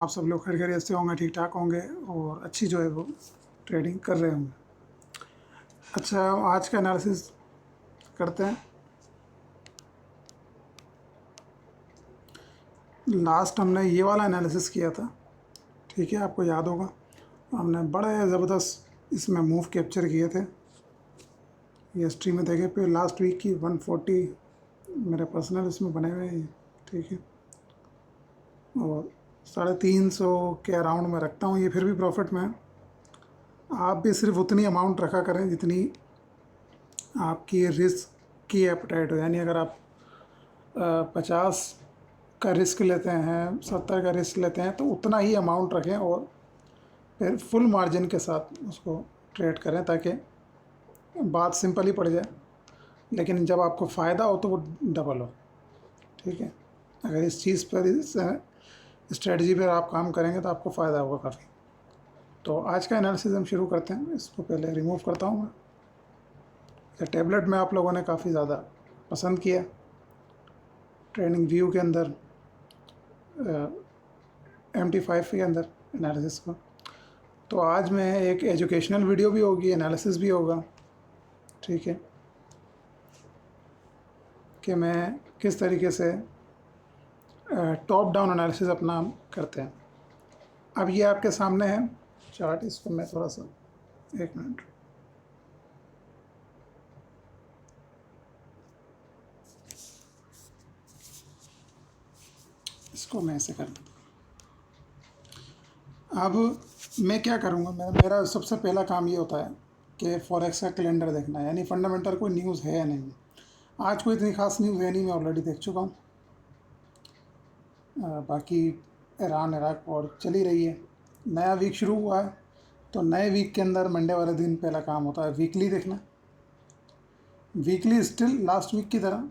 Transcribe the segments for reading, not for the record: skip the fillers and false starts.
आप सब लोग खैरियत से होंगे, ठीक ठाक होंगे और अच्छी जो है वो ट्रेडिंग कर रहे होंगे। अच्छा, आज का एनालिसिस करते हैं। लास्ट हमने ये वाला एनालिसिस किया था, ठीक है, आपको याद होगा। हमने बड़े ज़बरदस्त इसमें मूव कैप्चर किए थे। ये हिस्ट्री में देखे पे लास्ट वीक की 140 मेरे पर्सनल इसमें बने हुए हैं, ठीक है। और 350 के अराउंड में रखता हूँ ये, फिर भी प्रॉफिट में है। आप भी सिर्फ उतनी अमाउंट रखा करें जितनी आपकी रिस्क की एपटाइट हो। यानी अगर आप 50 का रिस्क लेते हैं, 70 का रिस्क लेते हैं, तो उतना ही अमाउंट रखें और फिर फुल मार्जिन के साथ उसको ट्रेड करें, ताकि बात सिंपल ही पड़ जाए, लेकिन जब आपको फ़ायदा हो तो वो डबल हो, ठीक है। अगर इस चीज़ पर, इस स्ट्रेटजी पर आप काम करेंगे तो आपको फ़ायदा होगा काफ़ी। तो आज का एनालिसिस हम शुरू करते हैं। इसको पहले रिमूव करता हूँ मैं। टैबलेट में आप लोगों ने काफ़ी ज़्यादा पसंद किया ट्रेनिंग व्यू के अंदर, MT5 के अंदर एनालिसिस को। तो आज मैं एक एजुकेशनल वीडियो भी होगी, एनालिसिस भी होगा, ठीक है, कि मैं किस तरीके से टॉप डाउन एनालिसिस अपना करते हैं। अब ये आपके सामने है चार्ट। इसको मैं थोड़ा सा, एक मिनट, इसको मैं ऐसे कर देता हूँ। अब मैं क्या करूँगा, मेरा सबसे पहला काम ये होता है कि फॉरेक्स का कैलेंडर देखना है। यानी फंडामेंटल कोई न्यूज़ है या नहीं। आज कोई इतनी खास न्यूज़ है नहीं, मैं ऑलरेडी देख चुका हूँ। बाकी ईरान इराक और चल ही रही है। नया वीक शुरू हुआ है, तो नए वीक के अंदर मंडे वाले दिन पहला काम होता है वीकली देखना। वीकली स्टिल लास्ट वीक की तरह,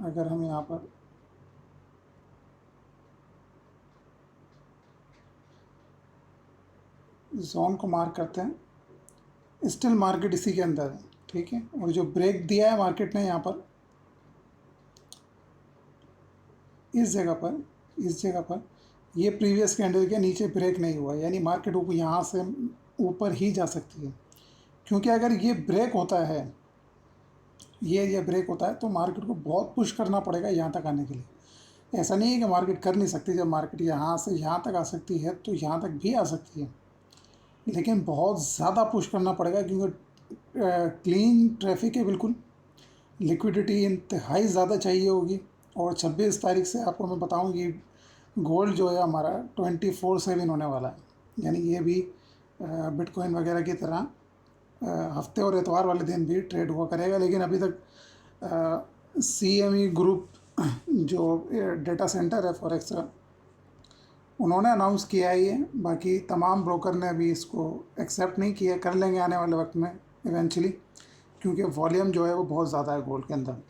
अगर हम यहाँ पर जोन को मार्क करते हैं, स्टिल मार्केट इसी के अंदर है, ठीक है। और जो ब्रेक दिया है मार्केट ने यहाँ पर, इस जगह पर ये प्रीवियस कैंडल के नीचे ब्रेक नहीं हुआ, यानी मार्केट ऊपर यहाँ से ऊपर ही जा सकती है। क्योंकि अगर ये ब्रेक होता है, ये ब्रेक होता है, तो मार्केट को बहुत पुश करना पड़ेगा यहाँ तक आने के लिए। ऐसा नहीं है कि मार्केट कर नहीं सकती। जब मार्केट यहाँ से यहाँ तक आ सकती है तो यहाँ तक भी आ सकती है, लेकिन बहुत ज़्यादा पुश करना पड़ेगा, क्योंकि क्लीन ट्रैफिक है बिल्कुल, लिक्विडिटी इंतहाई ज़्यादा चाहिए होगी। और 26 तारीख से आपको मैं बताऊँ कि गोल्ड जो है हमारा 24/7 होने वाला है। यानी ये भी बिटकॉइन वगैरह की तरह हफ्ते और एतवार वाले दिन भी ट्रेड हुआ करेगा। लेकिन अभी तक CME ग्रुप जो डेटा सेंटर है फॉरेक्स का, उन्होंने अनाउंस किया ही है। बाकी तमाम ब्रोकर ने अभी इसको एक्सेप्ट नहीं किया, कर लेंगे आने वाले वक्त में इवेंचुअली, क्योंकि वॉल्यूम जो है वो बहुत ज़्यादा है गोल्ड के अंदर।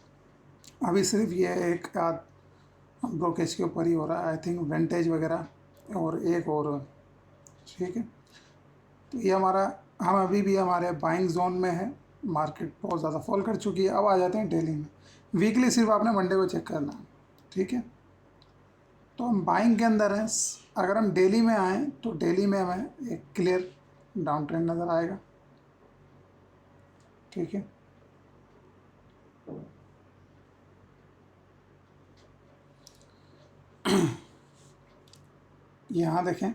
अभी सिर्फ ये एक आध ब्रोकेज के ऊपर ही हो रहा है, आई थिंक वेंटेज वगैरह और एक और, ठीक है। तो ये हमारा, हम अभी भी हमारे बाइंग जोन में है। मार्केट बहुत ज़्यादा फॉल कर चुकी है। अब आ जाते हैं डेली में। वीकली सिर्फ आपने मंडे को चेक करना है, ठीक है। तो हम बाइंग के अंदर हैं। अगर हम डेली में आएँ तो डेली में हमें एक क्लियर डाउन ट्रेंड नज़र आएगा, ठीक है। यहाँ देखें,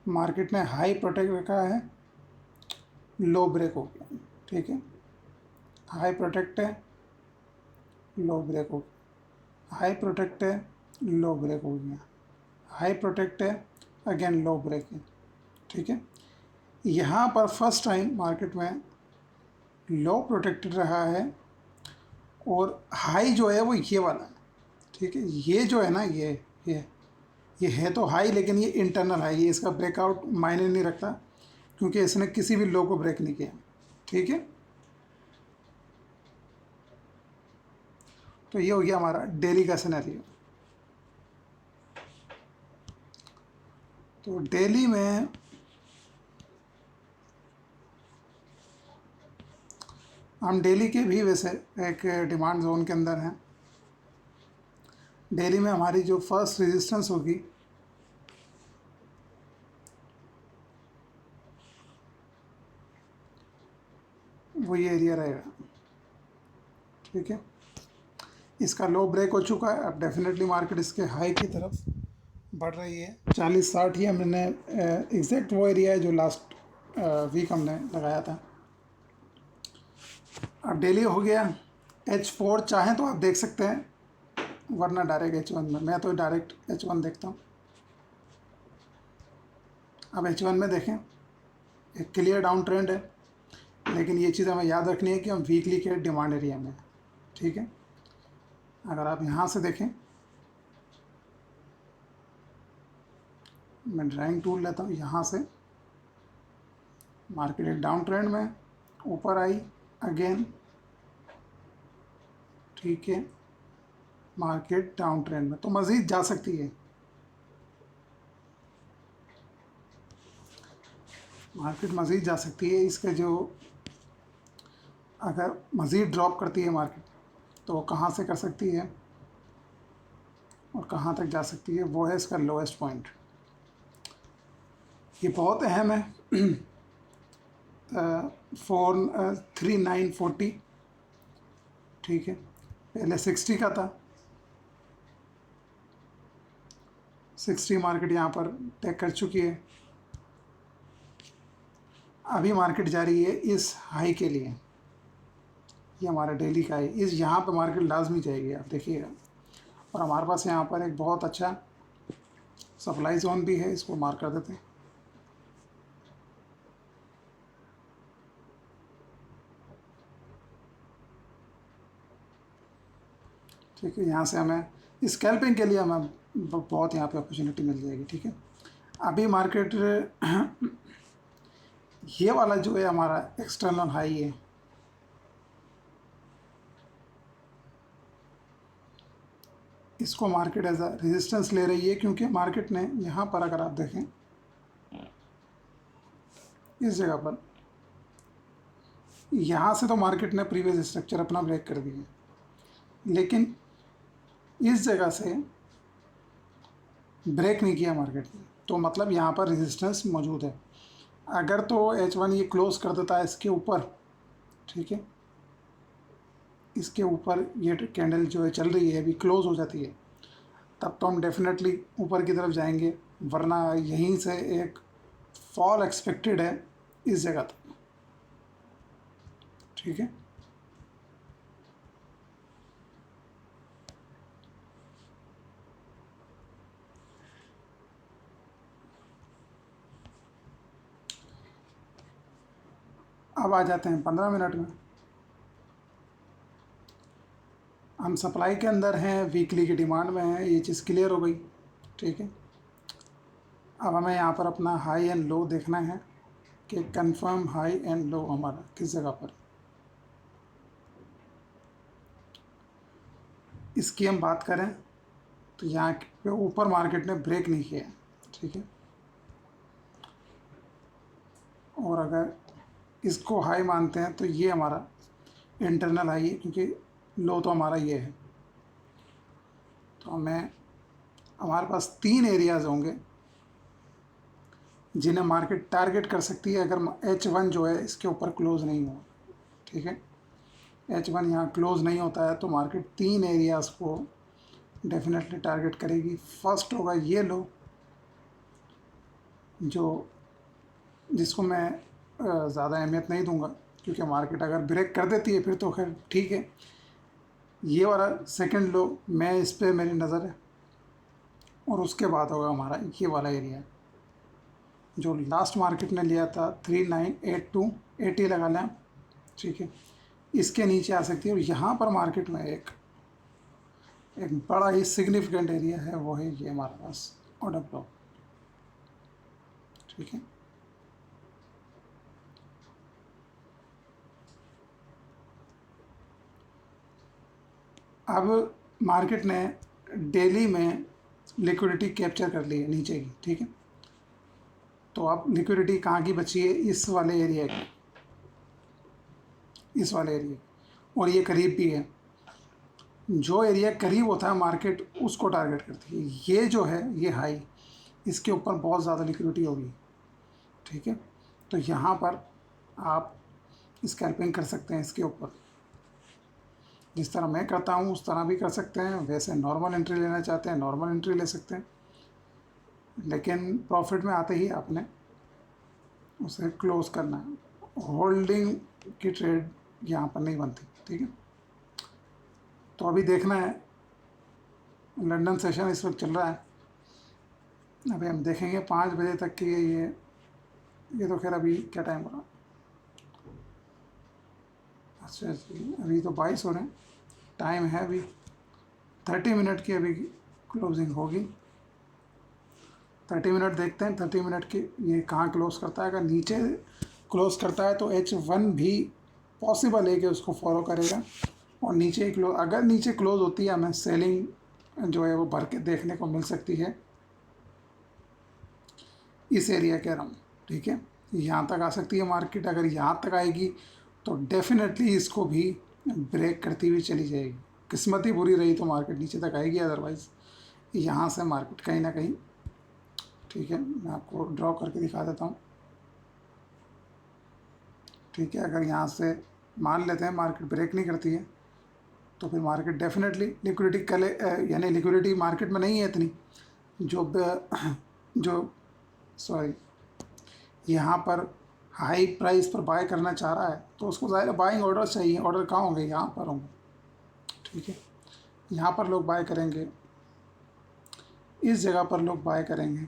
मार्केट ने हाई प्रोटेक्ट रखा है, लो ब्रेक हो गया, ठीक है। हाई प्रोटेक्ट है, लो ब्रेक हो गया, हाई प्रोटेक्ट है, लो ब्रेक हो गया, हाई प्रोटेक्ट है, अगेन लो ब्रेक है, ठीक है। यहाँ पर फर्स्ट टाइम मार्केट में लो प्रोटेक्टेड रहा है और हाई जो है वो ये वाला है, ठीक है। ये जो है ना, ये है तो हाई, लेकिन ये इंटरनल हाई, ये इसका ब्रेकआउट मायने नहीं रखता, क्योंकि इसने किसी भी लो को ब्रेक नहीं किया, ठीक है। तो ये हो गया हमारा डेली का सिनेरियो। तो डेली में हम डेली के भी वैसे एक डिमांड जोन के अंदर हैं। डेली में हमारी जो फर्स्ट रेजिस्टेंस होगी वो ये एरिया रहेगा, ठीक है। इसका लो ब्रेक हो चुका है, अब डेफिनेटली मार्केट इसके हाई की तरफ बढ़ रही है। 40-60 ही हमने एग्जैक्ट वो एरिया है जो लास्ट वीक हमने लगाया था। अब डेली हो गया। H4 चाहें तो आप देख सकते हैं, वरना डायरेक्ट H1 में, मैं तो डायरेक्ट H1 देखता हूँ। अब H1 में देखें, एक क्लियर डाउन ट्रेंड है, लेकिन ये चीज़ हमें याद रखनी है कि हम वीकली के डिमांड एरिया में, ठीक है। अगर आप यहाँ से देखें, मैं ड्राइंग टूल लेता हूँ, यहाँ से मार्केट एक डाउन ट्रेंड में ऊपर आई अगेन, ठीक है, मार्केट डाउन ट्रेंड में, तो मज़ीद जा सकती है, मार्केट मज़ीद जा सकती है। इसके जो अगर मज़ीद ड्रॉप करती है मार्केट, तो वो कहाँ से कर सकती है और कहाँ तक जा सकती है, वो है इसका लोएस्ट पॉइंट। ये बहुत अहम है। 3940, ठीक है, पहले 60 का था, 60 मार्केट यहाँ पर टेक कर चुकी है। अभी मार्केट जा रही है इस हाई के लिए, ये हमारा डेली का है, इस यहाँ पर मार्केट लाजमी जाएगी, आप देखिएगा। और हमारे पास यहाँ पर एक बहुत अच्छा सप्लाई जोन भी है, इसको मार्क कर देते हैं, ठीक है। यहाँ से हमें स्कैल्पिंग के लिए हमें बहुत यहाँ पे अपॉर्चुनिटी मिल जाएगी, ठीक है। अभी मार्केट ये वाला जो है हमारा एक्सटर्नल हाई है, इसको मार्केट एज अ रेजिस्टेंस ले रही है, क्योंकि मार्केट ने यहाँ पर, अगर आप देखें इस जगह पर, यहाँ से तो मार्केट ने प्रीवियस स्ट्रक्चर अपना ब्रेक कर दिया, लेकिन इस जगह से ब्रेक नहीं किया मार्केट ने, तो मतलब यहाँ पर रेजिस्टेंस मौजूद है। अगर तो H1 ये क्लोज कर देता है इसके ऊपर, ठीक है, इसके ऊपर ये कैंडल जो है चल रही है अभी क्लोज हो जाती है, तब तो हम डेफिनेटली ऊपर की तरफ जाएंगे, वरना यहीं से एक फॉल एक्सपेक्टेड है इस जगह तक, ठीक है। अब आ जाते हैं 15 मिनट में। हम सप्लाई के अंदर हैं, वीकली की डिमांड में है, ये चीज़ क्लियर हो गई, ठीक है। अब हमें यहाँ पर अपना हाई एंड लो देखना है कि कंफर्म हाई एंड लो हमारा किस जगह पर। इसकी हम बात करें तो यहाँ पे ऊपर मार्केट ने ब्रेक नहीं किया, ठीक है। और अगर इसको हाई मानते हैं तो ये हमारा इंटरनल हाई है, क्योंकि लो तो हमारा ये है। तो हमारे पास 3 एरियाज़ होंगे जिन्हें मार्केट टारगेट कर सकती है, अगर H1 जो है इसके ऊपर क्लोज़ नहीं हुआ, ठीक है। H1 यहाँ क्लोज़ नहीं होता है तो मार्केट 3 एरियाज़ को डेफिनेटली टारगेट करेगी। फर्स्ट होगा ये लो, जिसको मैं ज़्यादा अहमियत नहीं दूंगा, क्योंकि मार्केट अगर ब्रेक कर देती है फिर तो खैर ठीक है। ये वाला सेकंड लो, मैं इस पर मेरी नज़र है। और उसके बाद होगा हमारा ये वाला एरिया जो लास्ट मार्केट ने लिया था 398280 लगा लें, ठीक है। इसके नीचे आ सकती है, और यहाँ पर मार्केट में एक बड़ा ही सिग्निफिकेंट एरिया है, वो है ये हमारे पास ऑर्डर ब्लॉक, ठीक है। अब मार्केट ने डेली में लिक्विडिटी कैप्चर कर ली है नीचे की, ठीक है। तो अब लिक्विडिटी कहाँ की बची है, इस वाले एरिया की, इस वाले एरिया, और ये करीब भी है। जो एरिया करीब होता है मार्केट उसको टारगेट करती है। ये जो है ये हाई, इसके ऊपर बहुत ज़्यादा लिक्विडिटी होगी, ठीक है। तो यहाँ पर आप स्कैल्पिंग कर सकते हैं इसके ऊपर, जिस तरह मैं करता हूँ उस तरह भी कर सकते हैं। वैसे नॉर्मल एंट्री लेना चाहते हैं नॉर्मल एंट्री ले सकते हैं, लेकिन प्रॉफिट में आते ही आपने उसे क्लोज करना है। होल्डिंग की ट्रेड यहाँ पर नहीं बनती, ठीक है। तो अभी देखना है, लंदन सेशन इस वक्त चल रहा है, अभी हम देखेंगे 5 बजे तक की ये तो खैर अभी क्या टाइम हो रहा, अच्छा जी अभी तो 22 हो रहे हैं, टाइम है अभी 30 मिनट की अभी क्लोजिंग होगी। 30 मिनट देखते हैं, 30 मिनट की ये कहाँ क्लोज करता है। अगर नीचे क्लोज करता है तो H1 भी पॉसिबल है कि उसको फॉलो करेगा, और नीचे ही क्लोज, अगर नीचे क्लोज होती है हमें सेलिंग जो है वो भर के देखने को मिल सकती है इस एरिया के अराउंड, ठीक है। यहाँ तक आ सकती है मार्केट, अगर यहाँ तक आएगी तो डेफिनेटली इसको भी ब्रेक करती हुई चली जाएगी। किस्मत ही बुरी रही तो मार्केट नीचे तक आएगी, अदरवाइज़ यहाँ से मार्केट कहीं ना कहीं, ठीक है। मैं आपको ड्रॉ करके दिखा देता हूँ, ठीक है। अगर यहाँ से मान लेते हैं मार्केट ब्रेक नहीं करती है तो फिर मार्केट डेफिनेटली लिक्विडिटी कल, यानी लिक्विडिटी मार्केट में नहीं है इतनी जो सॉरी यहाँ पर हाई प्राइस पर बाय करना चाह रहा है, तो उसको ज़ाहिर बाइंग ऑर्डर चाहिए। ऑर्डर कहाँ होंगे, यहाँ पर होंगे, ठीक है। यहाँ पर लोग बाय करेंगे, इस जगह पर लोग बाय करेंगे,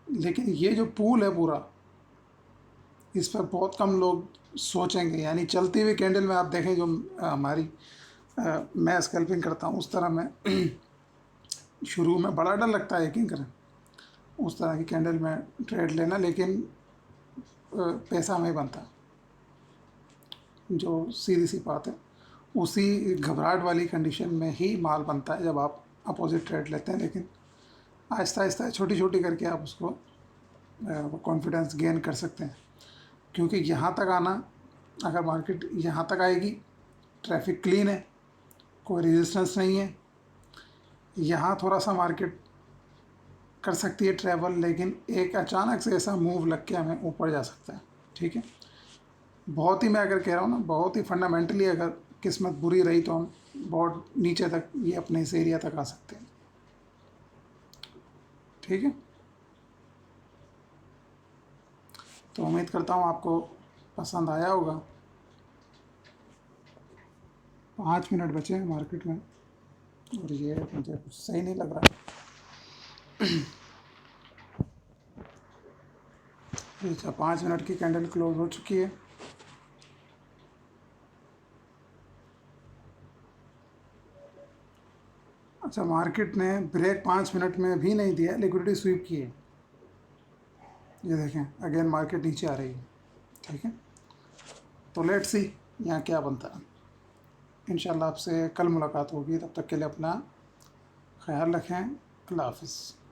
लेकिन ये जो पूल है पूरा, इस पर बहुत कम लोग सोचेंगे। यानी चलती हुई कैंडल में आप देखें जो हमारी मैं स्कैल्पिंग करता हूँ उस तरह में शुरू में बड़ा डर लगता है, यकीन करें, उस तरह की कैंडल में ट्रेड लेना, लेकिन पैसा में बनता, जो सीधी सी बात है। उसी घबराहट वाली कंडीशन में ही माल बनता है जब आप अपोजिट ट्रेड लेते हैं, लेकिन आहिस्ता आहिस्ता छोटी छोटी करके आप उसको कॉन्फिडेंस गेन कर सकते हैं। क्योंकि यहाँ तक आना, अगर मार्केट यहाँ तक आएगी, ट्रैफिक क्लीन है, कोई रेजिस्टेंस नहीं है, यहाँ थोड़ा सा मार्केट कर सकती है ट्रैवल, लेकिन एक अचानक से ऐसा मूव लग के हमें ऊपर जा सकता है, ठीक है। बहुत ही, मैं अगर कह रहा हूँ ना, बहुत ही फंडामेंटली अगर किस्मत बुरी रही तो हम बहुत नीचे तक ये अपने इस एरिया तक आ सकते हैं, ठीक है। तो उम्मीद करता हूँ आपको पसंद आया होगा। 5 मिनट बचे हैं मार्केट में, और ये मुझे कुछ सही नहीं लग रहा। अच्छा, 5 मिनट की कैंडल क्लोज हो चुकी है। अच्छा, मार्केट ने ब्रेक 5 मिनट में भी नहीं दिया, लिक्विडिटी स्वीप की है। ये देखें, अगेन मार्केट नीचे आ रही है, ठीक है। तो लेट्स सी यहाँ क्या बनता है। इंशाल्लाह आपसे कल मुलाकात होगी, तब तक के लिए अपना ख्याल रखें। अल्लाह हाफ़िज़।